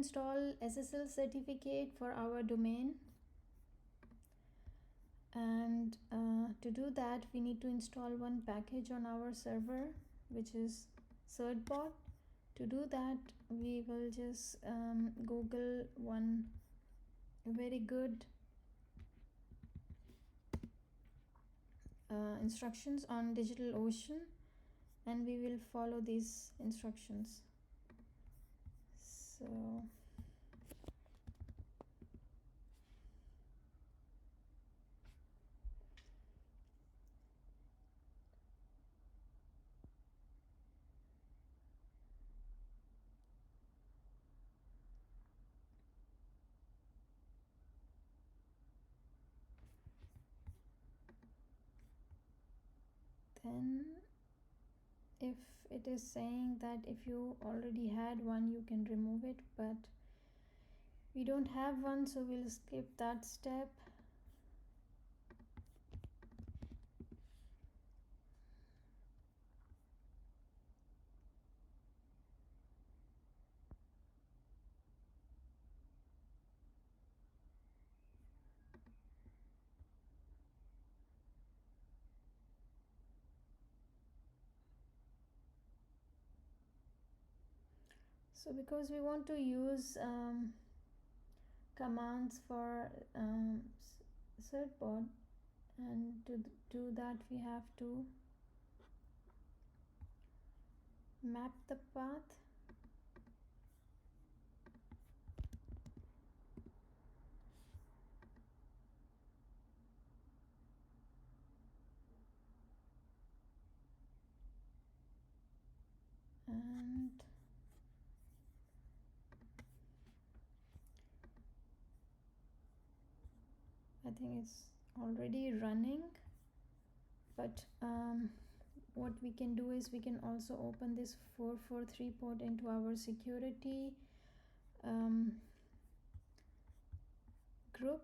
install SSL certificate for our domain, and to do that we need to install one package on our server, which is certbot. To do that we will just Google one very good instructions on DigitalOcean, and we will follow these instructions. So then if it is saying that if you already had one you can remove it, but we don't have one, so we'll skip that step. So because we want to use commands for certbot, and to do that we have to map the path. And I think it's already running, but what we can do is we can also open this 443 port into our security group,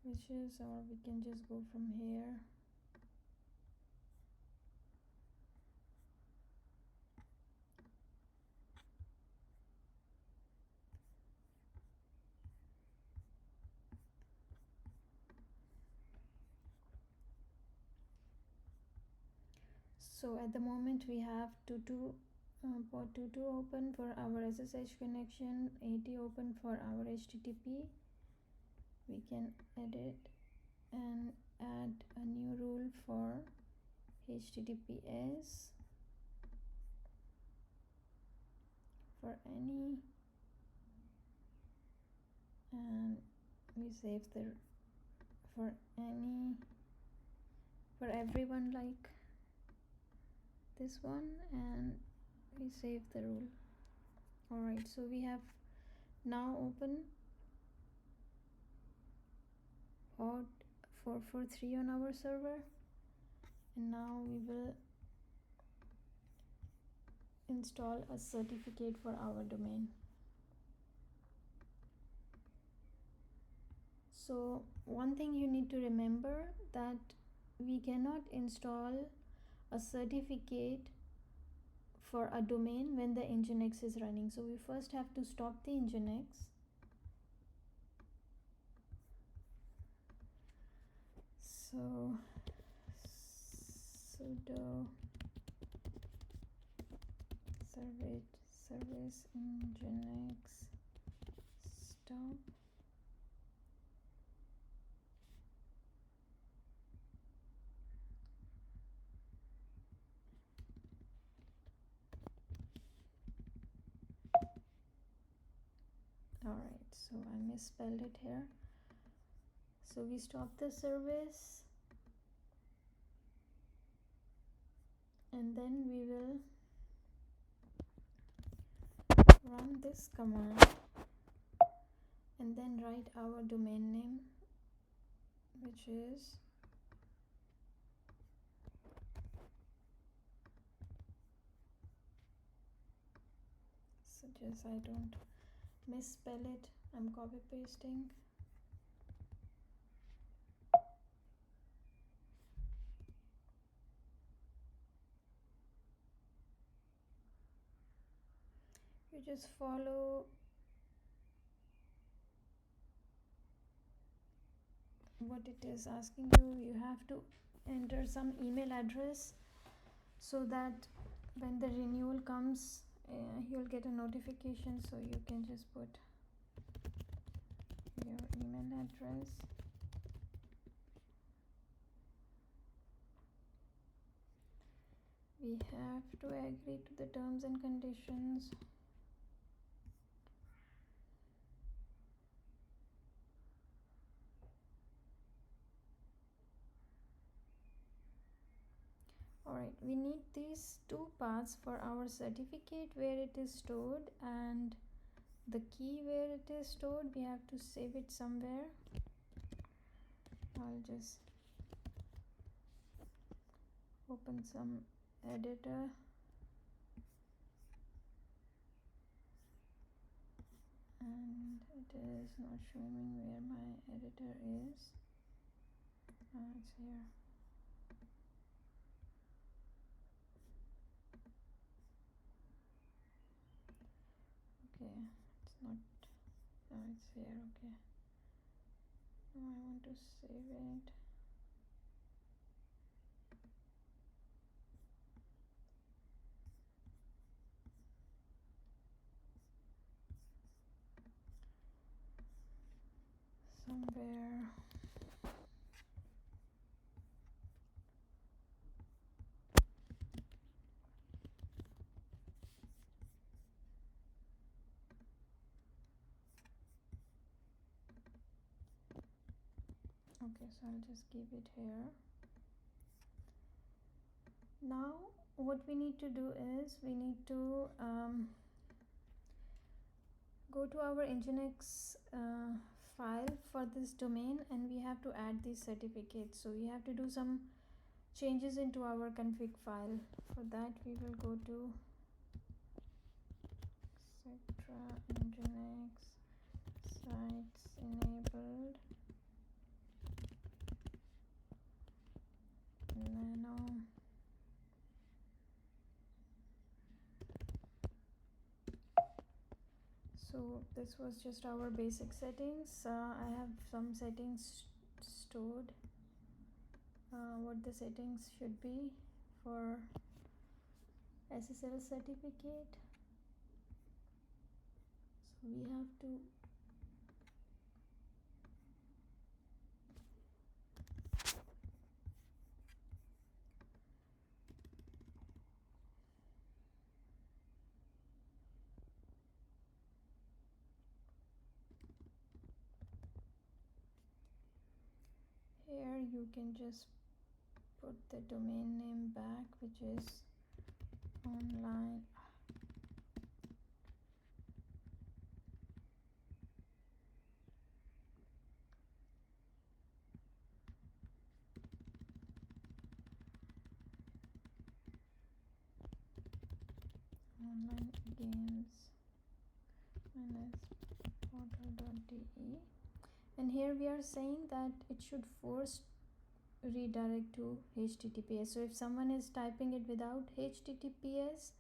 which is, or we can just go from here. So at the moment we have port 22 open for our SSH connection, 80 open for our HTTP. We can edit and add a new rule for HTTPS for any, and we save the for everyone like this one, and we save the rule. Alright, so we have now open port 443 on our server, and now we will install a certificate for our domain. So one thing you need to remember, that we cannot install a certificate for a domain when the Nginx is running. So we first have to stop the Nginx. So sudo service Nginx stop. Alright, so I misspelled it here. So we stop the service, and then we will run this command and then write our domain name, which is suggest I don't misspell it, I'm copy pasting. you just follow what it is asking you, you have to enter some email address so that when the renewal comes, you'll get a notification. So you can just put your email address. We have to agree to the terms and conditions. Alright, we need these two paths for our certificate where it is stored and the key where it is stored. We have to save it somewhere. I'll just open some editor. And it is not showing where my editor is. It's here. Okay, it's not. It's here. Okay. Now I want to save it. Somewhere. Okay, so I'll just keep it here. Now what we need to do is we need to go to our Nginx file for this domain and we have to add these certificates. So we have to do some changes into our config file. For that we will go to Nginx sites enabled nano. So this was just our basic settings. I have some settings stored, what the settings should be for SSL certificate. So we have to here you can just put the domain name back, which is online games portal.de, and here we are saying that it should force redirect to HTTPS. So if someone is typing it without HTTPS,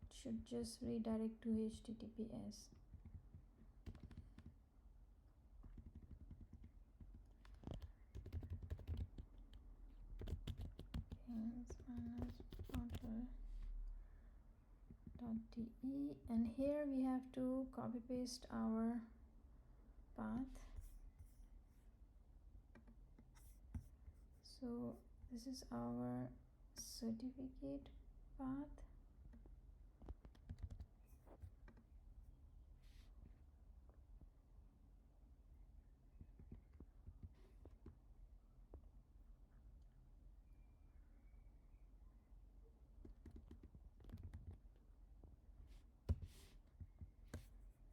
it should just redirect to HTTPS. Portal.de, and here we have to copy paste our path. So this is our certificate path.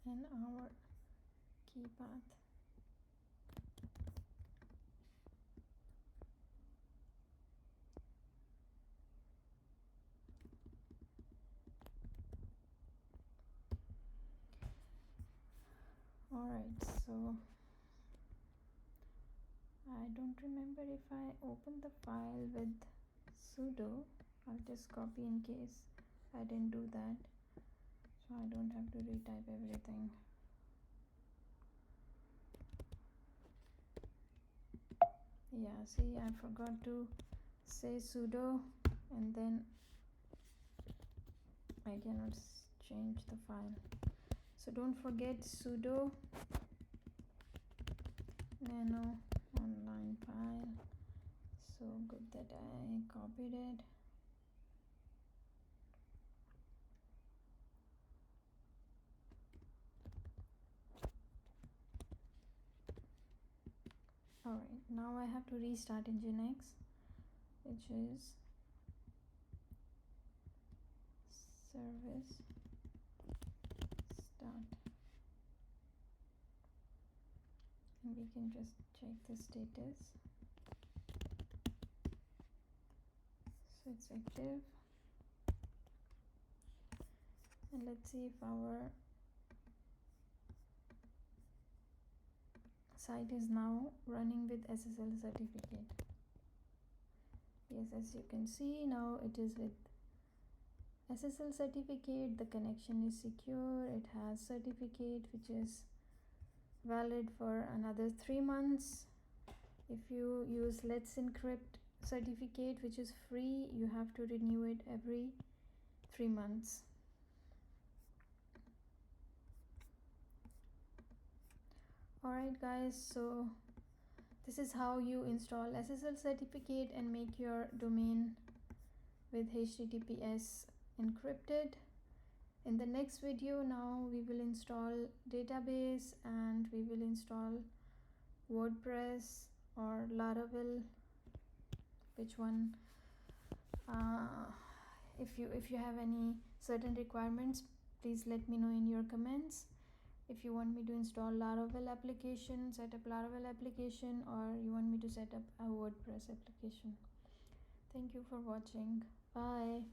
And our key path. Alright, so I don't remember if I opened the file with sudo. I'll just copy in case I didn't do that. So I don't have to retype everything. Yeah, see, I forgot to say sudo, and then I cannot change the file. So don't forget sudo nano online file. So good that I copied it. Alright, now I have to restart Nginx, which is service start, and we can just check the status. So it's active, and let's see if our site is now running with SSL certificate. Yes, as you can see, now it is with SSL certificate. The connection is secure. It has certificate which is valid for another 3 months. If you use Let's Encrypt certificate, which is free, you have to renew it every 3 months. Alright guys, so this is how you install SSL certificate and make your domain with HTTPS encrypted. In the next video, now we will install database and we will install WordPress or Laravel, which one. If you have any certain requirements, please let me know in your comments. If you want me to install Laravel application, set up Laravel application, or you want me to set up a WordPress application. Thank you for watching. Bye.